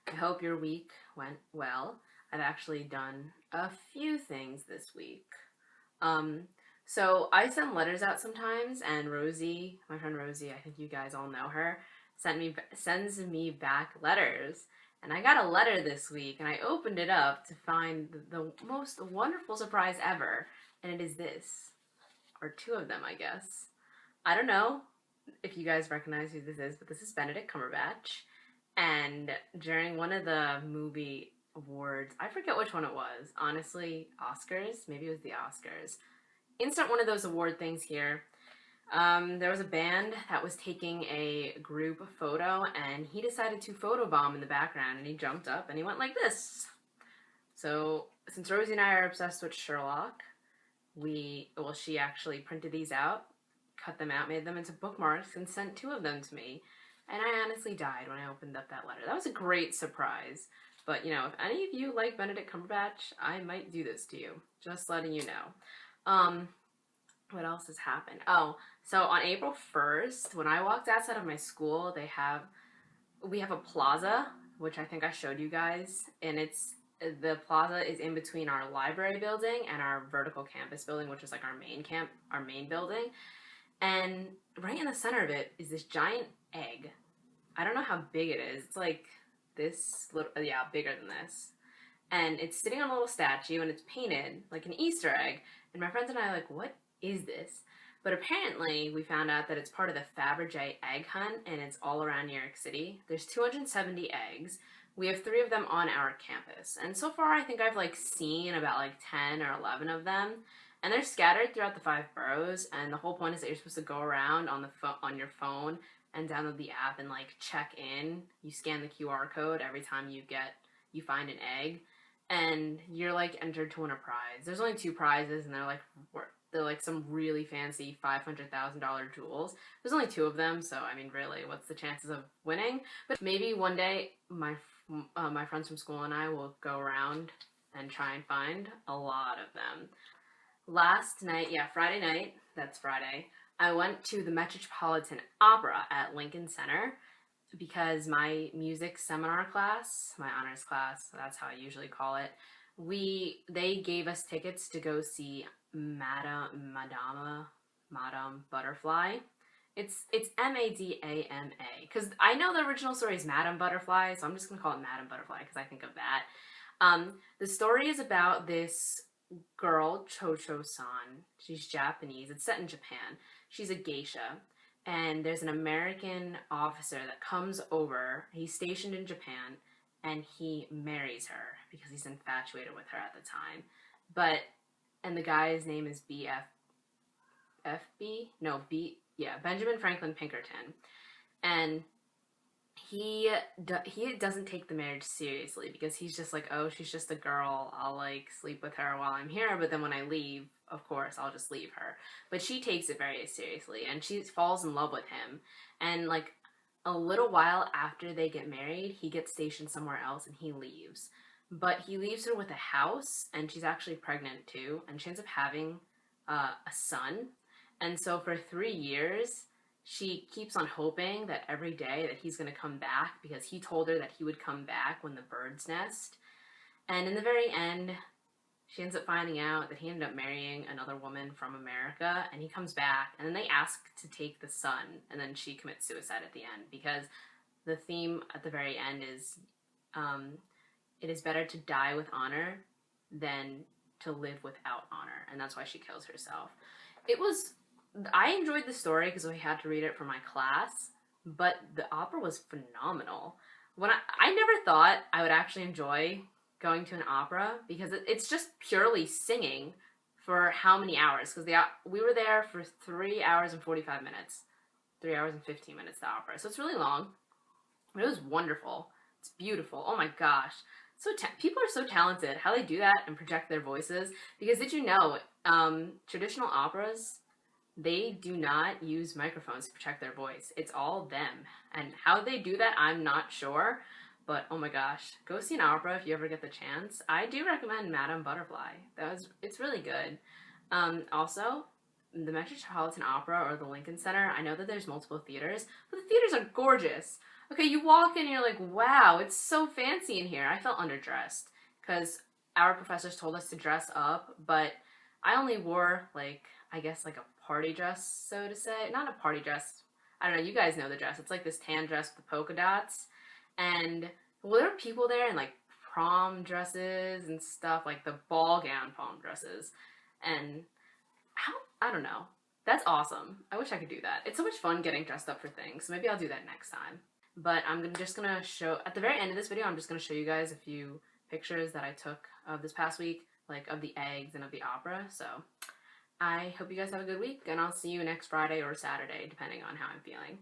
I hope your week went well. I've actually done a few things this week. Um, so I send letters out sometimes, and Rosie, my friend Rosie, I think you guys all know her, sends me back letters. And I got a letter this week, and I opened it up to find the most wonderful surprise ever. And it is this, or two of them, I guess. I don't know if you guys recognize who this is, but this is Benedict Cumberbatch. And during one of the movie awards, I forget which one it was. Honestly, Oscars? Maybe it was the Oscars. Insert one of those award things here. There was a band that was taking a group photo, and he decided to photobomb in the background, and he jumped up and he went like this. So, since Rosie and I are obsessed with Sherlock, she actually printed these out, cut them out, made them into bookmarks, and sent two of them to me. And I honestly died when I opened up that letter. That was a great surprise. But, if any of you like Benedict Cumberbatch, I might do this to you. Just letting you know. What else has happened? Oh, so on April 1st, when I walked outside of my school, we have a plaza, which I think I showed you guys, and the plaza is in between our library building and our vertical campus building, which is like our main building. And right in the center of it is this giant egg. I don't know how big it is. It's like this little, yeah, bigger than this. And it's sitting on a little statue, and it's painted like an Easter egg. And my friends and I are like, what is this? But apparently, we found out that it's part of the Fabergé egg hunt, and it's all around New York City. There's 270 eggs. We have 3 of them on our campus. And so far, I think I've seen about 10 or 11 of them. And they're scattered throughout the 5 boroughs, and the whole point is that you're supposed to go around on your phone and download the app and check in. You scan the QR code every time you find an egg, and you're entered to win a prize. There's only 2 prizes, and they're some really fancy $500,000 jewels. There's only 2 of them, so I mean, really, what's the chances of winning? But maybe one day my friends from school and I will go around and try and find a lot of them. Last night, Friday night, that's Friday, I went to the Metropolitan Opera at Lincoln Center because my music seminar class, my honors class, that's how I usually call it, they gave us tickets to go see Madame Butterfly. It's Madama, because I know the original story is Madame Butterfly, so I'm just going to call it Madame Butterfly because I think of that. The story is about this girl, Cho-Cho-san. She's Japanese. It's set in Japan. She's a geisha. And there's an American officer that comes over. He's stationed in Japan, and he marries her because he's infatuated with her at the time. And the guy's name is Benjamin Franklin Pinkerton. And he doesn't take the marriage seriously because he's just like, oh, she's just a girl. I'll sleep with her while I'm here, but then when I leave, of course, I'll just leave her. But she takes it very seriously, and she falls in love with him. And a little while after they get married, he gets stationed somewhere else and he leaves. But he leaves her with a house, and she's actually pregnant too, and she ends up having a son. And so for 3 years, she keeps on hoping that every day that he's going to come back because he told her that he would come back when the birds nest. And in the very end, she ends up finding out that he ended up marrying another woman from America, and he comes back, and then they ask to take the son, and then she commits suicide at the end because the theme at the very end is it is better to die with honor than to live without honor, and that's why she kills herself. I enjoyed the story because we had to read it for my class, but the opera was phenomenal. I never thought I would actually enjoy going to an opera because it's just purely singing for how many hours? Because we were there for 3 hours and 45 minutes. 3 hours and 15 minutes, the opera. So it's really long, but it was wonderful. It's beautiful. Oh my gosh. People are so talented how they do that and project their voices. Because did you know, traditional operas, they do not use microphones to project their voice. It's all them. And how they do that, I'm not sure. But oh my gosh, go see an opera if you ever get the chance. I do recommend Madame Butterfly. It's really good. Also, the Metropolitan Opera or the Lincoln Center, I know that there's multiple theaters, but the theaters are gorgeous. Okay, you walk in and you're like, wow, it's so fancy in here. I felt underdressed because our professors told us to dress up, but I only wore, like, I guess, like a party dress, so to say. Not a party dress. I don't know, you guys know the dress. It's like this tan dress with polka dots. And, well, there were people there in, like, prom dresses and stuff, like the ball gown prom dresses. And how, I don't know. That's awesome. I wish I could do that. It's so much fun getting dressed up for things. So maybe I'll do that next time. But just gonna show, at the very end of this video, I'm just gonna show you guys a few pictures that I took of this past week, like of the eggs and of the opera. So I hope you guys have a good week, and I'll see you next Friday or Saturday, depending on how I'm feeling.